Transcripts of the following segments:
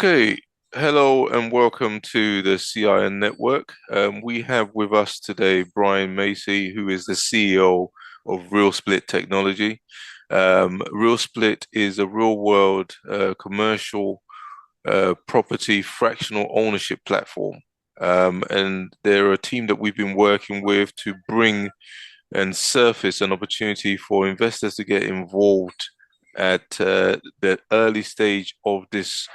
Okay, hello and welcome to the CIN Network. We have with us today Brian Massie, who is the CEO of RealSplit Technology. RealSplit is a real-world commercial property fractional ownership platform. And they're a team that we've been working with to bring and surface an opportunity for investors to get involved at the early stage of this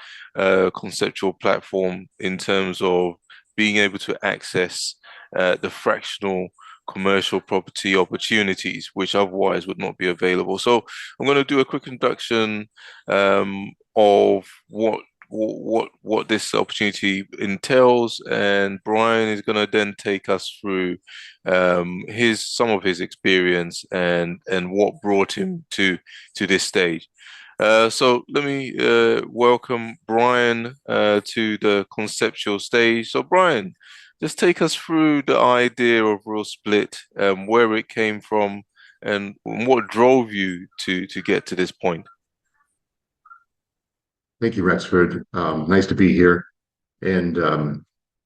conceptual platform in terms of being able to access the fractional commercial property opportunities, which otherwise would not be available. So I'm going to do a quick introduction of what this opportunity entails, and Brian is going to then take us through his some of his experience and what brought him to this stage. So let me welcome Brian to the conceptual stage. So Brian, just take us through the idea of RealSplit, where it came from, and what drove you to get to this point. Thank you, Rexford. Nice to be here and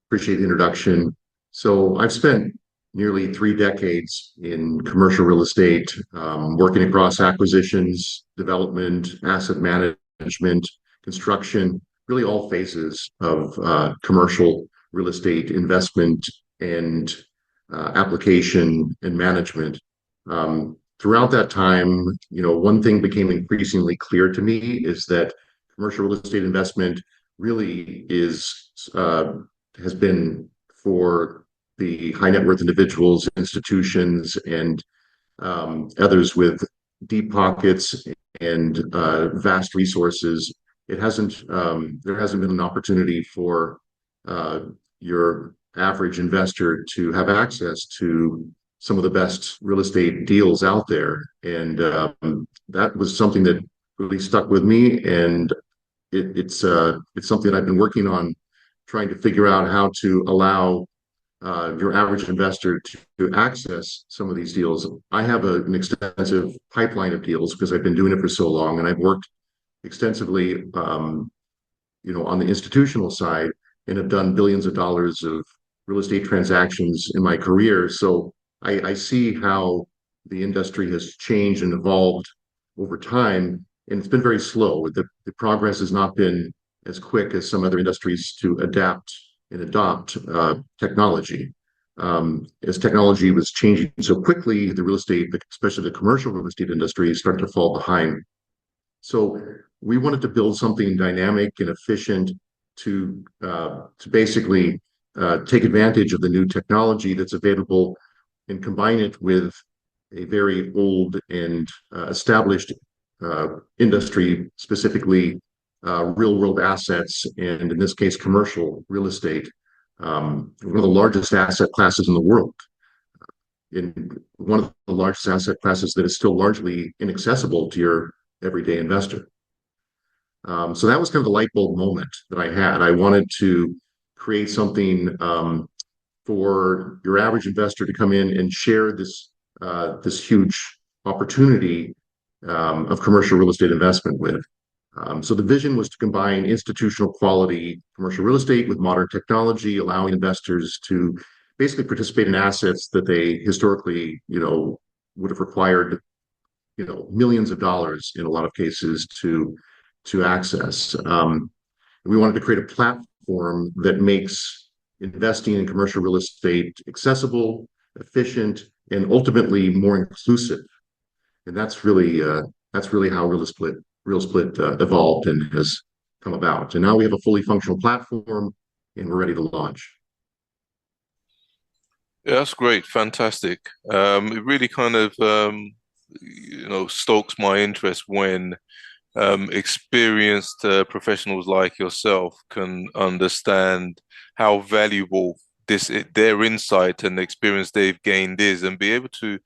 appreciate the introduction. So I've spent nearly 3 decades in commercial real estate, working across acquisitions, development, asset management, construction, really all phases of commercial real estate investment and application and management. Throughout that time, one thing became increasingly clear to me is that commercial real estate investment really has been for the high net worth individuals, institutions, and others with deep pockets and vast resources. There hasn't been an opportunity for your average investor to have access to some of the best real estate deals out there, and that was something that really stuck with me, and it's something I've been working on, trying to figure out how to allow your average investor to access some of these deals. I have an extensive pipeline of deals because I've been doing it for so long, and I've worked extensively, on the institutional side, and have done billions of dollars of real estate transactions in my career. So I see how the industry has changed and evolved over time, and it's been very slow. The progress has not been as quick as some other industries to adapt and adopt technology. As technology was changing so quickly, the real estate, especially the commercial real estate industry, started to fall behind. So we wanted to build something dynamic and efficient to basically take advantage of the new technology that's available and combine it with a very old and established industry, specifically real world assets, and in this case, commercial real estate, one of the largest asset classes in the world, in one of the largest asset classes that is still largely inaccessible to your everyday investor. So that was kind of the light bulb moment that I had. I wanted to create something for your average investor to come in and share this huge opportunity of commercial real estate investment with. So the vision was to combine institutional quality commercial real estate with modern technology, allowing investors to basically participate in assets that they historically, would have required, millions of dollars in a lot of cases to access. We wanted to create a platform that makes investing in commercial real estate accessible, efficient, and ultimately more inclusive. And that's really how RealSplit evolved and has come about. And now we have a fully functional platform, and we're ready to launch. Yeah, that's great, fantastic. It really kind of stokes my interest when experienced professionals like yourself can understand how valuable their insight and experience they've gained is, and be able to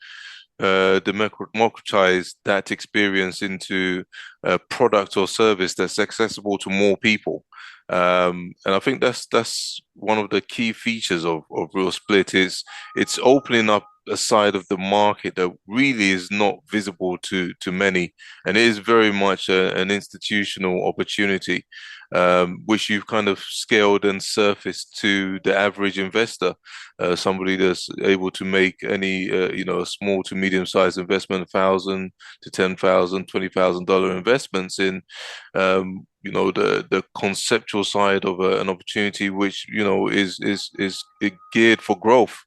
democratize that experience into a product or service that's accessible to more people. And I think that's one of the key features of RealSplit is it's opening up a side of the market that really is not visible to many, and it is very much an institutional opportunity, which you've kind of scaled and surfaced to the average investor, somebody that's able to make any a small to medium-sized investment, 1,000 to 10,000, $20,000 investments in the conceptual side of an opportunity, which is geared for growth.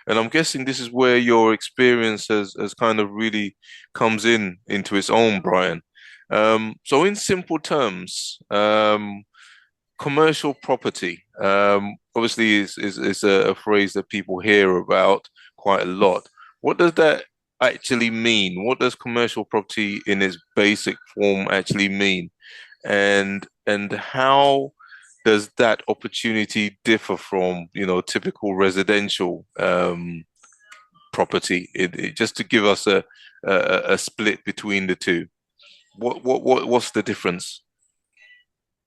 And I'm guessing this is where your experience has kind of really comes into its own, Brian. So in simple terms, commercial property, obviously is a phrase that people hear about quite a lot. What does that actually mean? What does commercial property in its basic form actually mean? And how does that opportunity differ from, typical residential property? Just to give us a split between the two. What's the difference?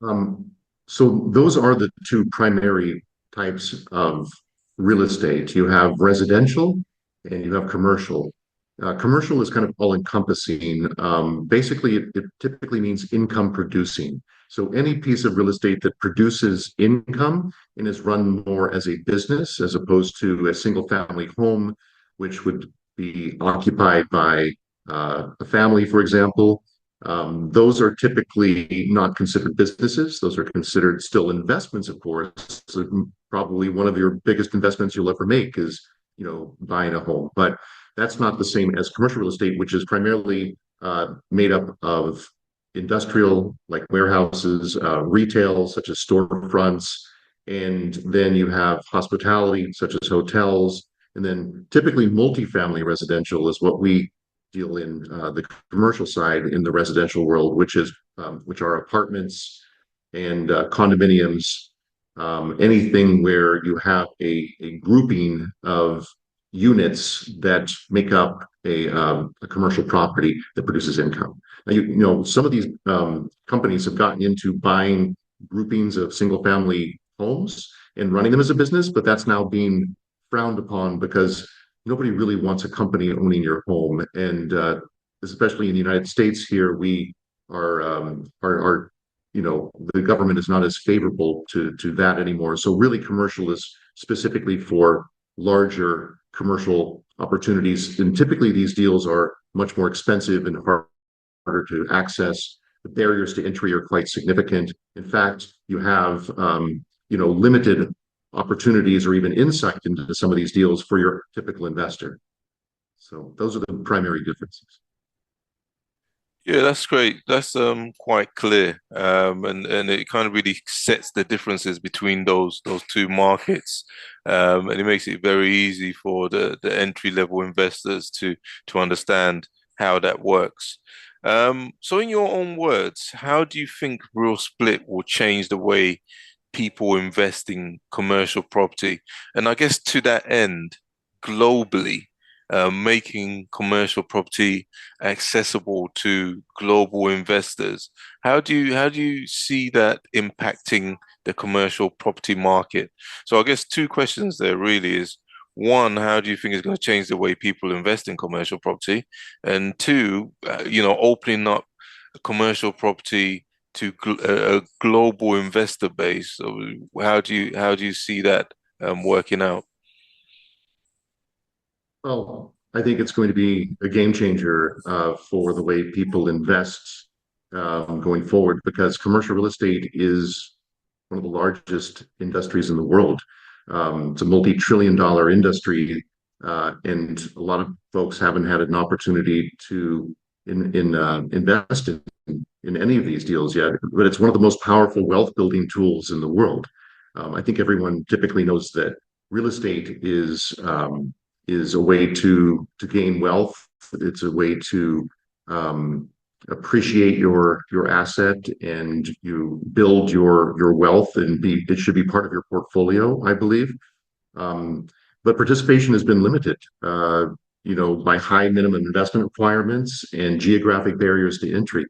Um, so those are the two primary types of real estate. You have residential and you have commercial. Commercial is kind of all-encompassing. Basically, it typically means income producing. So any piece of real estate that produces income and is run more as a business as opposed to a single-family home, which would be occupied by a family, for example. Those are typically not considered businesses. Those are considered still investments, of course. So probably one of your biggest investments you'll ever make is, buying a home. But that's not the same as commercial real estate, which is primarily made up of industrial, like warehouses, retail, such as storefronts, and then you have hospitality, such as hotels, and then typically multifamily residential is what we deal in the commercial side in the residential world, which are apartments and condominiums, anything where you have a grouping of units that make up a commercial property that produces income. Now, some of these companies have gotten into buying groupings of single family homes and running them as a business, but that's now being frowned upon because nobody really wants a company owning your home. And especially in the United States here, we are the government is not as favorable to that anymore. So really commercial is specifically for larger commercial opportunities. And typically these deals are much more expensive and harder to access. The barriers to entry are quite significant. In fact, you have limited opportunities or even insight into some of these deals for your typical investor. So those are the primary differences. Yeah, that's great. That's quite clear. And it kind of really sets the differences between those two markets. And it makes it very easy for the entry level investors to understand how that works. So in your own words, how do you think Real Split will change the way people invest in commercial property? And I guess to that end, globally, making commercial property accessible to global investors. How do you see that impacting the commercial property market? So I guess two questions there really is one, how do you think it's going to change the way people invest in commercial property? And two, opening up commercial property to a global investor base. So how do you see that working out? Well, I think it's going to be a game changer for the way people invest going forward because commercial real estate is one of the largest industries in the world. It's a multi-trillion-dollar industry, and a lot of folks haven't had an opportunity to invest in any of these deals yet. But it's one of the most powerful wealth-building tools in the world. I think everyone typically knows that real estate is a way to gain wealth. It's a way to appreciate your asset and you build your wealth and it should be part of your portfolio, I believe. But participation has been limited, by high minimum investment requirements and geographic barriers to entry.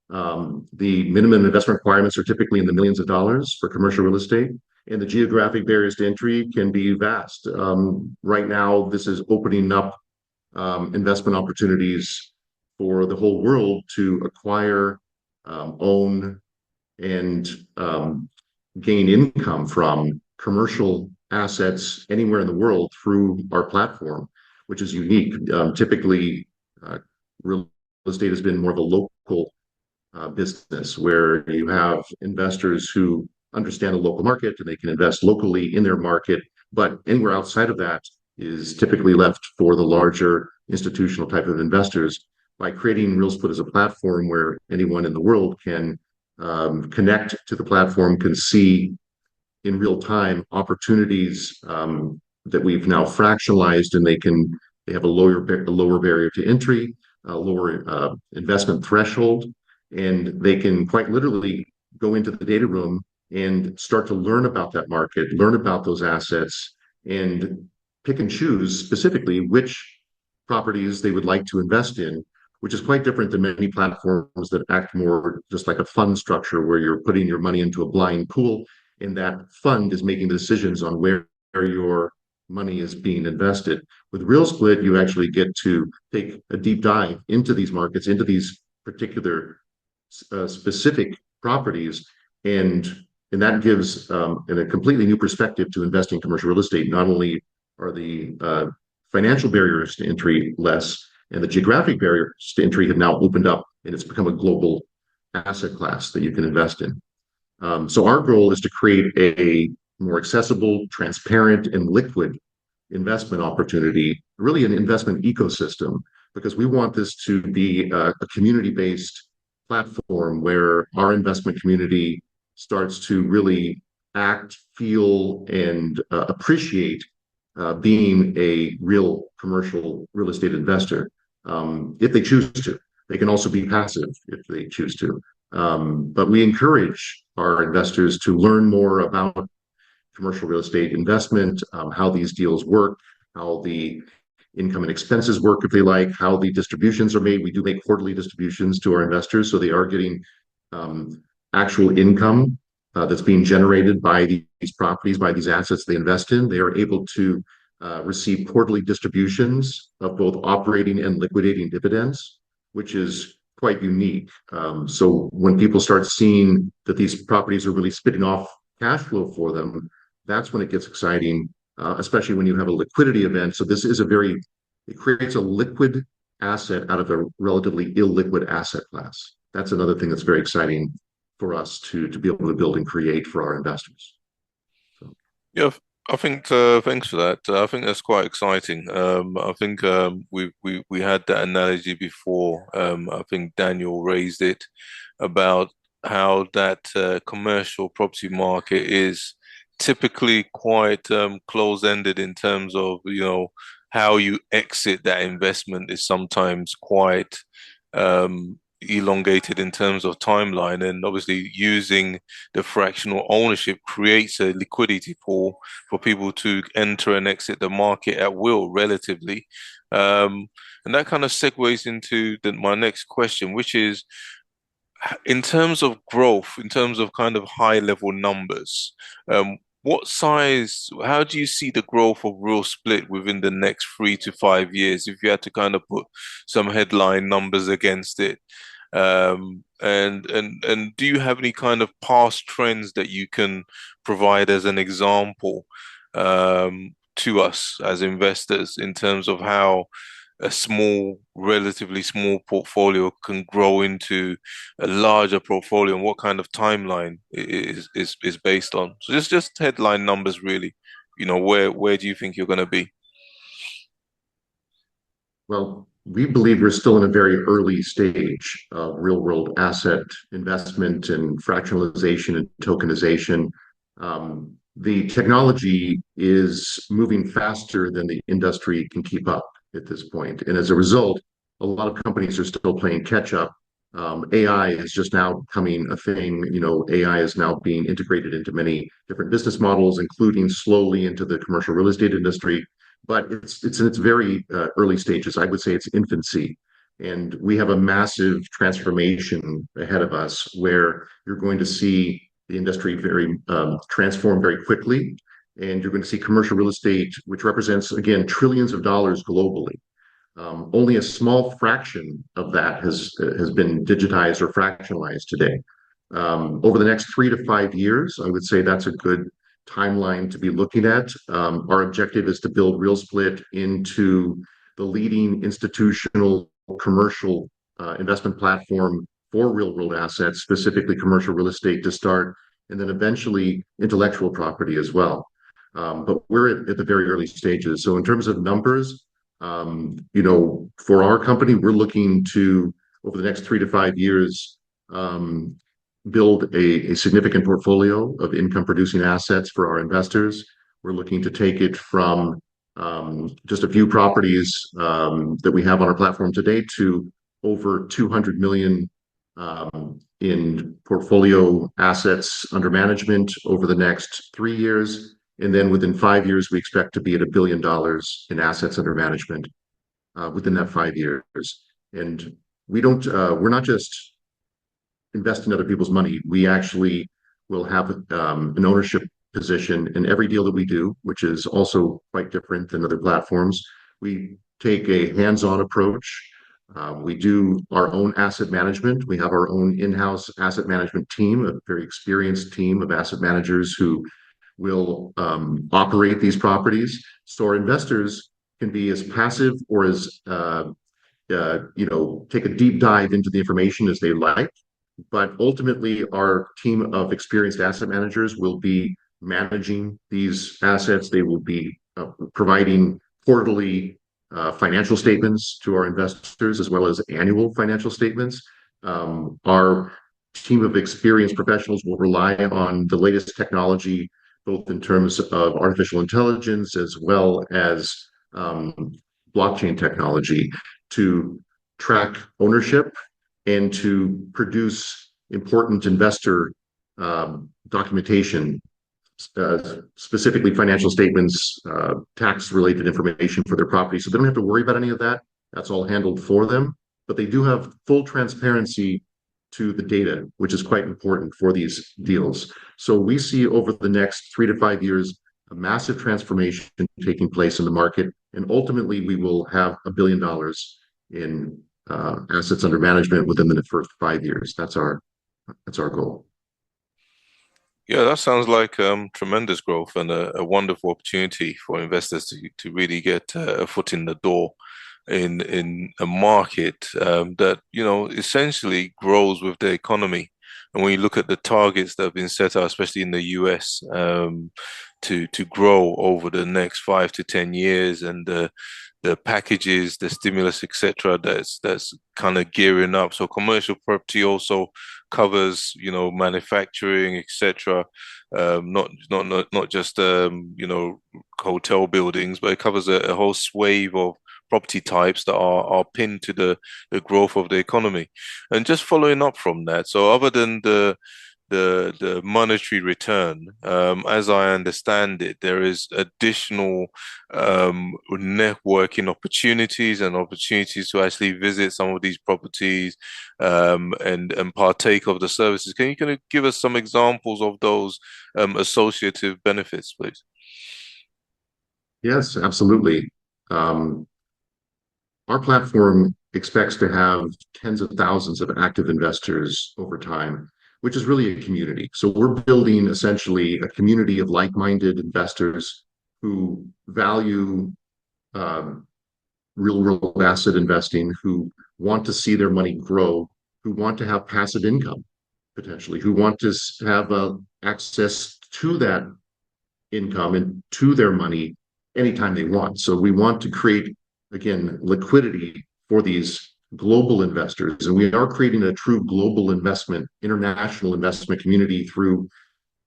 The minimum investment requirements are typically in the millions of dollars for commercial real estate, and the geographic barriers to entry can be vast. Right now, this is opening up investment opportunities for the whole world to acquire, own, and gain income from commercial assets anywhere in the world through our platform, which is unique. Typically, real estate has been more of a local business where you have investors who understand the local market and they can invest locally in their market. But anywhere outside of that is typically left for the larger institutional type of investors. By creating RealSplit as a platform where anyone in the world can connect to the platform, can see in real time opportunities that we've now fractionalized, and they have a lower barrier to entry, a lower investment threshold, and they can quite literally go into the data room and start to learn about that market, learn about those assets, and pick and choose specifically which properties they would like to invest in, which is quite different than many platforms that act more just like a fund structure where you're putting your money into a blind pool and that fund is making the decisions on where your money is being invested. With RealSplit, you actually get to take a deep dive into these markets, into these particular specific properties, and that gives a completely new perspective to investing in commercial real estate. Not only are the financial barriers to entry less, and the geographic barriers to entry have now opened up, and it's become a global asset class that you can invest in. So our goal is to create a more accessible, transparent, and liquid investment opportunity, really an investment ecosystem, because we want this to be a community-based platform where our investment community starts to really act, feel, and appreciate being a real commercial real estate investor if they choose to. They can also be passive if they choose to. But we encourage our investors to learn more about commercial real estate investment, how these deals work, how the income and expenses work if they like, how the distributions are made. We do make quarterly distributions to our investors, so they are getting actual income that's being generated by these properties, by these assets they invest in. They are able to receive quarterly distributions of both operating and liquidating dividends, which is quite unique. So when people start seeing that these properties are really spitting off cash flow for them, that's when it gets exciting, especially when you have a liquidity event. So this is it creates a liquid asset out of a relatively illiquid asset class. That's another thing that's very exciting for us to be able to build and create for our investors. So. Yeah, I think thanks for that. I think that's quite exciting. I think we had that analogy before. I think Daniel raised it about how that commercial property market is typically quite close-ended in terms of, how you exit that investment is sometimes quite elongated in terms of timeline, and obviously using the fractional ownership creates a liquidity pool for people to enter and exit the market at will relatively. And that kind of segues into my next question, which is in terms of growth, in terms of kind of high level numbers, how do you see the growth of RealSplit within the next 3 to 5 years, if you had to kind of put some headline numbers against it? And do you have any kind of past trends that you can provide as an example to us as investors in terms of how a relatively small portfolio can grow into a larger portfolio, and what kind of timeline is based on? So just headline numbers, really. Where do you think you're going to be? Well, we believe we're still in a very early stage of real world asset investment and fractionalization and tokenization. The technology is moving faster than the industry can keep up at this point. And as a result, a lot of companies are still playing catch up. AI is just now becoming a thing. AI is now being integrated into many different business models, including slowly into the commercial real estate industry. But it's in its very early stages. I would say it's infancy. And we have a massive transformation ahead of us where you're going to see the industry very transform very quickly, and you're going to see commercial real estate, which represents again trillions of dollars globally. Only a small fraction of that has been digitized or fractionalized today. Over the next 3 to 5 years, I would say that's a good timeline to be looking at. Our objective is to build RealSplit into the leading institutional commercial investment platform for real world assets, specifically commercial real estate to start, and then eventually intellectual property as well. But we're at the very early stages. So in terms of numbers, for our company, we're looking to, over the next 3 to 5 years, build a significant portfolio of income producing assets for our investors. We're looking to take it from just a few properties that we have on our platform today to over 200 million in portfolio assets under management over the next 3 years. And then within 5 years, we expect to be at $1 billion in assets under management within that 5 years. And we're not just invest in other people's money. We actually will have an ownership position in every deal that we do, which is also quite different than other platforms. We take a hands-on approach. We do our own asset management. We have our own in-house asset management team, a very experienced team of asset managers who will operate these properties. So our investors can be as passive or as take a deep dive into the information as they like. But ultimately, our team of experienced asset managers will be managing these assets. They will be providing quarterly financial statements to our investors as well as annual financial statements. Our team of experienced professionals will rely on the latest technology, both in terms of artificial intelligence as well as blockchain technology, to track ownership and to produce important investor documentation, specifically financial statements, tax-related information for their property. So they don't have to worry about any of that. That's all handled for them. But they do have full transparency to the data, which is quite important for these deals. So we see over the next 3 to 5 years a massive transformation taking place in the market, and ultimately we will have $1 billion in assets under management within the first 5 years. That's our goal. Yeah, that sounds like tremendous growth and a wonderful opportunity for investors to really get a foot in the door in a market that essentially grows with the economy. And when you look at the targets that have been set out, especially in the US, to grow over the next 5 to 10 years, and the packages, the stimulus, etc., that's kind of gearing up. So commercial property also covers, manufacturing, etc. Not just hotel buildings, but it covers a whole swathe of property types that are pinned to the growth of the economy. And just following up from that, so other than the monetary return, as I understand it, there is additional networking opportunities and opportunities to actually visit some of these properties and partake of the services. Can you give us some examples of those associative benefits, please? Yes, absolutely. Our platform expects to have tens of thousands of active investors over time, which is really a community. So we're building essentially a community of like-minded investors who value real-world asset investing, who want to see their money grow, who want to have passive income potentially, who want to have access to that income and to their money anytime they want. So we want to create, again, liquidity for these global investors. And we are creating a true global international investment community through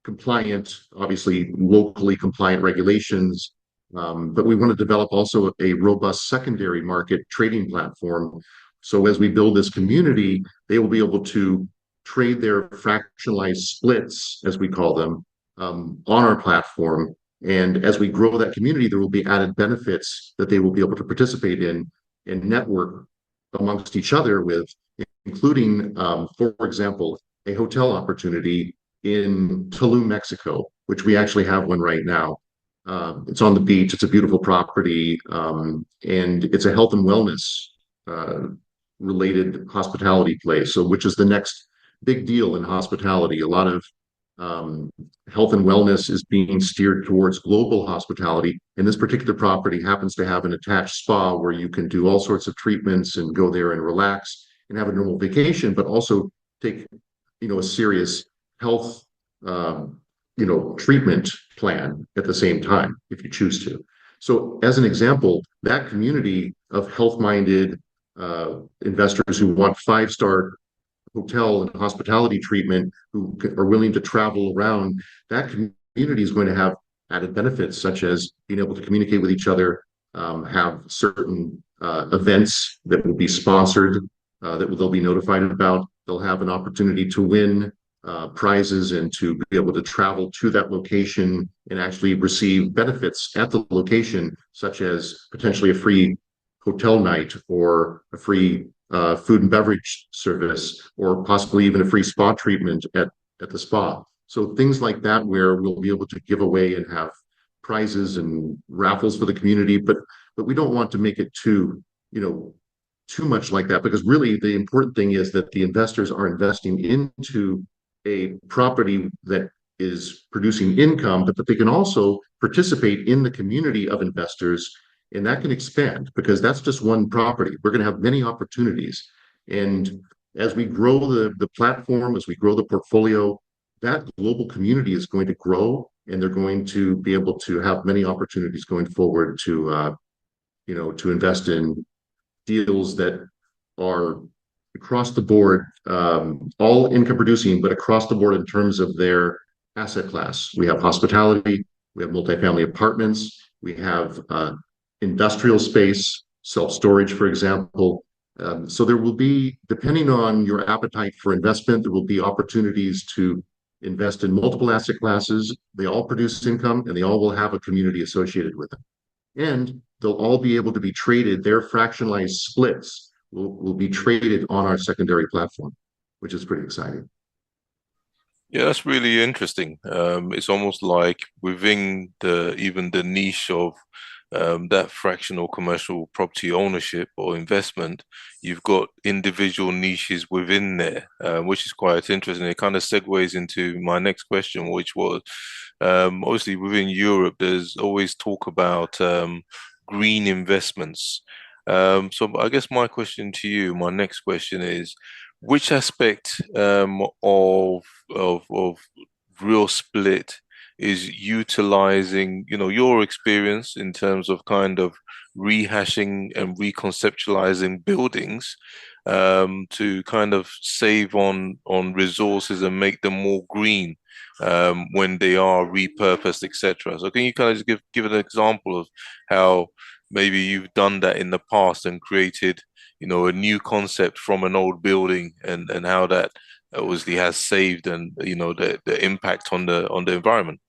compliant, obviously locally compliant regulations. But we want to develop also a robust secondary market trading platform. So as we build this community, they will be able to trade their fractionalized splits, as we call them, on our platform. And as we grow that community, there will be added benefits that they will be able to participate in and network amongst each other with, including, for example, a hotel opportunity in Tulum, Mexico, which we actually have one right now. It's on the beach. It's a beautiful property, and it's a health and wellness uh, related hospitality place. So, which is the next big deal in hospitality. A lot of um, health and wellness is being steered towards global hospitality. And this particular property happens to have an attached spa where you can do all sorts of treatments and go there and relax and have a normal vacation, but also take, a serious health, treatment plan at the same time if you choose to. So, as an example, that community of health-minded investors who want five-star hotel and hospitality treatment who are willing to travel around, that community is going to have added benefits such as being able to communicate with each other, have certain events that will be sponsored, they'll be notified about. They'll have an opportunity to win prizes and to be able to travel to that location and actually receive benefits at the location, such as potentially a free hotel night or a free food and beverage service, or possibly even a free spa treatment at the spa. So things like that, where we'll be able to give away and have prizes and raffles for the community, but we don't want to make it too much like that, because really the important thing is that the investors are investing into a property that is producing income, but that they can also participate in the community of investors, and that can expand because that's just one property. We're going to have many opportunities. And as we grow the platform, as we grow the portfolio, that global community is going to grow, and they're going to be able to have many opportunities going forward to invest in deals that are across the board, all income producing, but across the board in terms of their asset class. We have hospitality, we have multifamily apartments, we have industrial space, self-storage, for example. So there will be, depending on your appetite for investment, there will be opportunities to invest in multiple asset classes. They all produce income and they all will have a community associated with them. And they'll all be able to be traded. Their fractionalized splits will be traded on our secondary platform, which is pretty exciting. Yeah, that's really interesting. It's almost like within the even the niche of that fractional commercial property ownership or investment, you've got individual niches within there, which is quite interesting. It kind of segues into my next question, which was obviously within Europe, there's always talk about green investments. So I guess my question to you, my next question is, which aspect of Real Split is utilizing, your experience in terms of kind of rehashing and reconceptualizing buildings to kind of save on resources and make them more green when they are repurposed, etc. So can you kind of just give an example of how maybe you've done that in the past and created, a new concept from an old building and how that obviously has saved and the impact on the environment.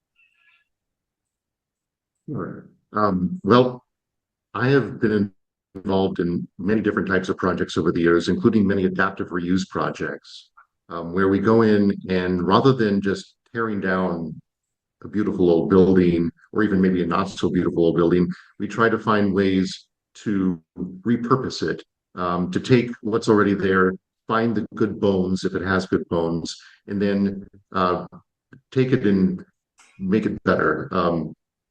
Sure. Well, I have been involved in many different types of projects over the years, including many adaptive reuse projects, where we go in and rather than just tearing down a beautiful old building or even maybe a not so beautiful old building, we try to find ways to repurpose it, to take what's already there, find the good bones if it has good bones, and then take it and make it better,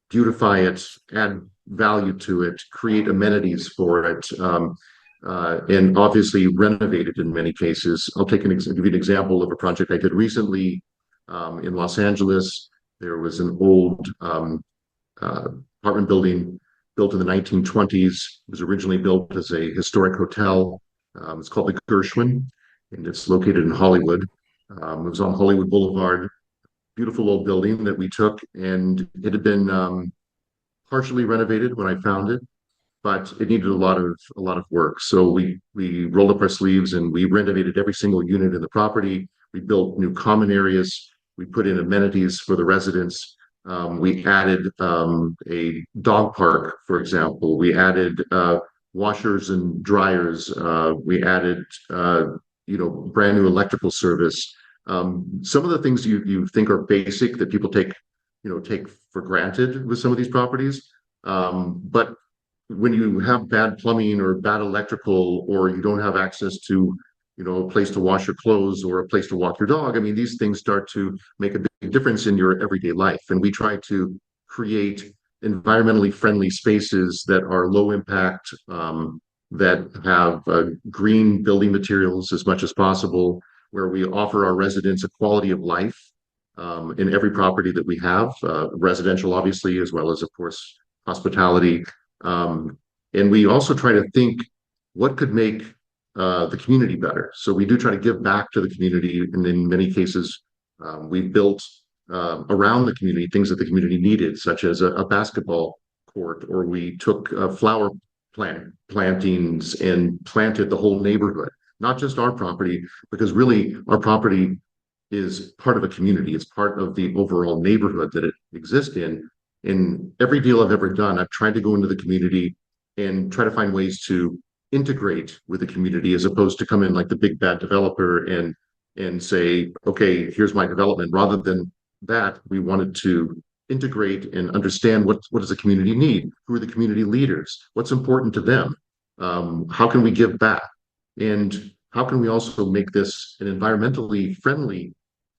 beautify it, add value to it, create amenities for it, and obviously renovate it in many cases. Give you an example of a project I did recently in Los Angeles. There was an old uh, apartment building built in the 1920s. It was originally built as a historic hotel. It's called the Gershwin, and it's located in Hollywood. It was on Hollywood Boulevard. Beautiful old building that we took, and it had been partially renovated when I found it, but it needed a lot of work. So we rolled up our sleeves and we renovated every single unit in the property. We built new common areas. We put in amenities for the residents. We added a dog park, for example. We added washers and dryers. We added brand new electrical service. Some of the things you think are basic that people take for granted with some of these properties, but when you have bad plumbing or bad electrical, or you don't have access to, a place to wash your clothes or a place to walk your dog, I mean, these things start to make a big difference in your everyday life. And we try to create environmentally friendly spaces that are low impact, that have green building materials as much as possible, where we offer our residents a quality of life in every property that we have, residential, obviously, as well as, of course, hospitality. Um, and we also try to think what could make the community better. So we do try to give back to the community, and in many cases, we've built around the community things that the community needed, such as a basketball court, or we took flower plantings and planted the whole neighborhood, not just our property, because really our property is part of a community. It's part of the overall neighborhood that it exists in. In every deal I've ever done, I've tried to go into the community and try to find ways to integrate with the community, as opposed to come in like the big bad developer and say, okay, here's my development. Rather than that, we wanted to integrate and understand what does the community need? Who are the community leaders? What's important to them? How can we give back? And how can we also make this an environmentally friendly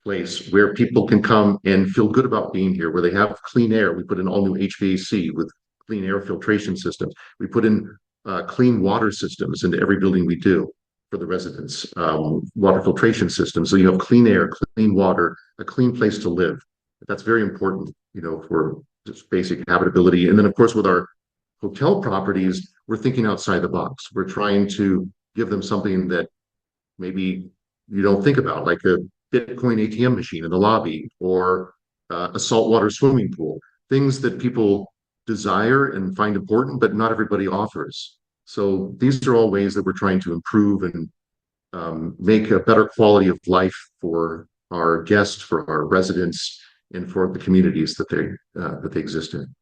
place where people can come and feel good about being here, where they have clean air? We put in all new HVAC with clean air filtration systems. We put in clean water systems into every building we do for the residents, water filtration systems. So you have clean air, clean water, a clean place to live. That's very important, for just basic habitability. And then, of course, with our hotel properties, we're thinking outside the box. We're trying to give them something that maybe you don't think about, like a Bitcoin ATM machine in the lobby, or a saltwater swimming pool, things that people desire and find important, but not everybody offers. So these are all ways that we're trying to improve and make a better quality of life for our guests, for our residents, and for the communities that they exist in.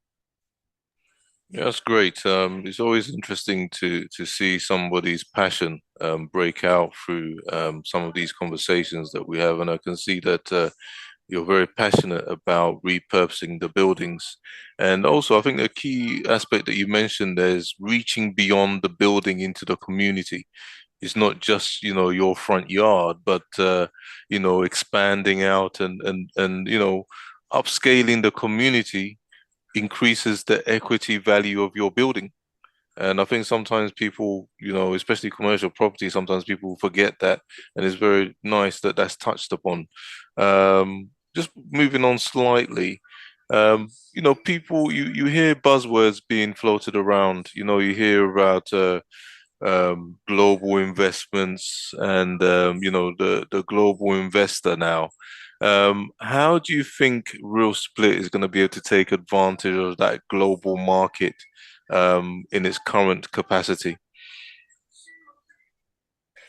Yeah, that's great. It's always interesting to see somebody's passion break out through some of these conversations that we have, and I can see that you're very passionate about repurposing the buildings. And also, I think a key aspect that you mentioned there is reaching beyond the building into the community. It's not just, your front yard, but expanding out and upscaling the community increases the equity value of your building. And I think sometimes people, especially commercial property, sometimes people forget that, and it's very nice that that's touched upon. Just moving on slightly, people, you hear buzzwords being floated around. You hear about global investments and the global investor now. How do you think RealSplit is going to be able to take advantage of that global market in its current capacity?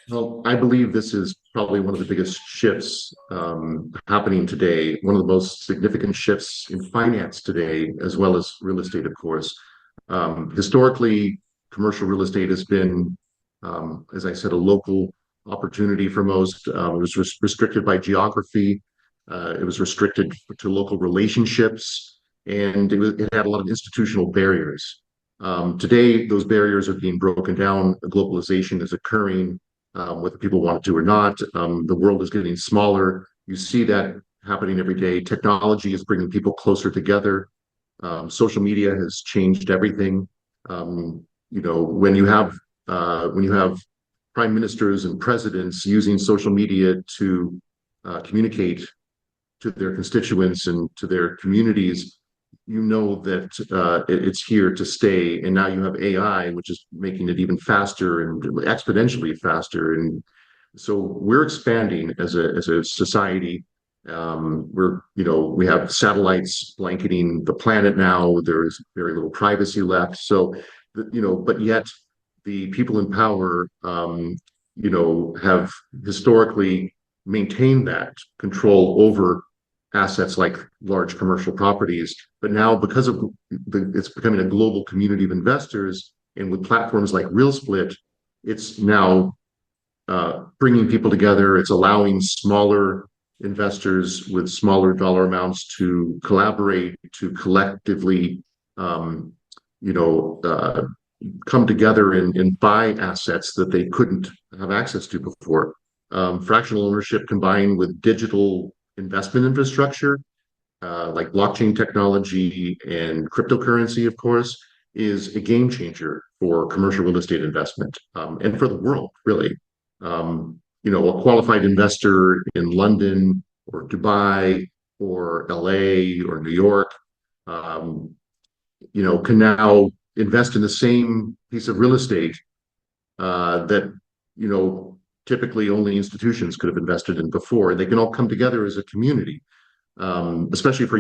Well, I believe this is probably one of the biggest shifts happening today, one of the most significant shifts in finance today, as well as real estate, of course. Historically, commercial real estate has been, as I said, a local opportunity for most. It was restricted by geography. It was restricted to local relationships, and it had a lot of institutional barriers. Today, those barriers are being broken down. Globalization is occurring, whether people want to or not. The world is getting smaller. You see that happening every day. Technology is bringing people closer together. Social media has changed everything. When you have prime ministers and presidents using social media to communicate to their constituents and to their communities, you know that it's here to stay. And now you have AI, which is making it even faster and exponentially faster. And so we're expanding as a society. We have satellites blanketing the planet now. There's very little privacy left. So, but yet the people in power, have historically maintained that control over assets like large commercial properties. But now, because of it's becoming a global community of investors, and with platforms like RealSplit, it's now bringing people together. It's allowing smaller investors with smaller dollar amounts to collaborate, to collectively, um, you know, uh, come together and buy assets that they couldn't have access to before. Fractional ownership combined with digital investment infrastructure, like blockchain technology and cryptocurrency, of course, is a game changer for commercial real estate investment, and for the world, really. A qualified investor in London or Dubai or LA or New York, um, can now invest in the same piece of real estate that, you know, typically only institutions could have invested in before. They can all come together as a community, especially for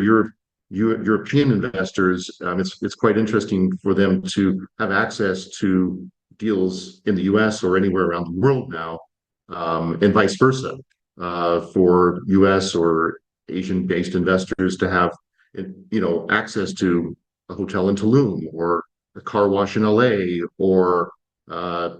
European investors. It's quite interesting for them to have access to deals in the U.S. or anywhere around the world now, and vice versa, for U.S. or Asian-based investors to have, access to a hotel in Tulum or a car wash in LA or a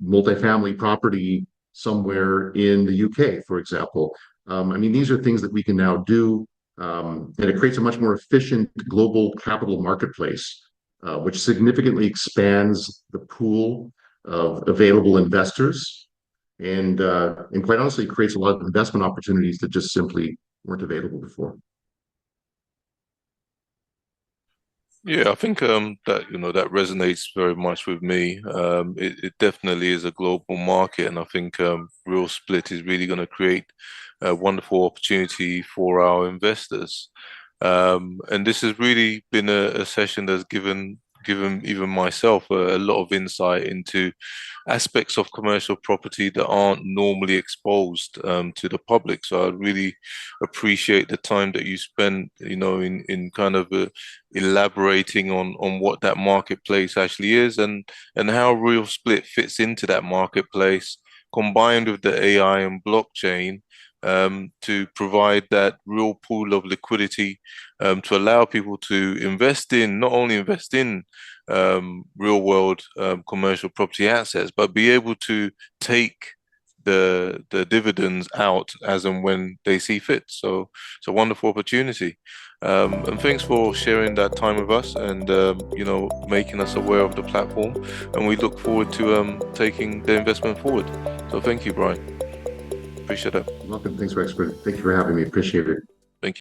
multifamily property somewhere in the UK, for example. These are things that we can now do, and it creates a much more efficient global capital marketplace, which significantly expands the pool of available investors, and quite honestly, creates a lot of investment opportunities that just simply weren't available before. Yeah, I think that that resonates very much with me. It definitely is a global market, and I think RealSplit is really going to create a wonderful opportunity for our investors. And this has really been a session that's given even myself a lot of insight into aspects of commercial property that aren't normally exposed to the public. So I really appreciate the time that you spent, in kind of elaborating on what that marketplace actually is and how RealSplit fits into that marketplace, combined with the AI and blockchain, to provide that real pool of liquidity, to allow people to not only invest in real world commercial property assets, but be able to take the dividends out as and when they see fit. So it's a wonderful opportunity. And thanks for sharing that time with us and making us aware of the platform. And we look forward to taking the investment forward. So thank you, Brian. Appreciate it. Welcome. Thanks for having me. Appreciate it.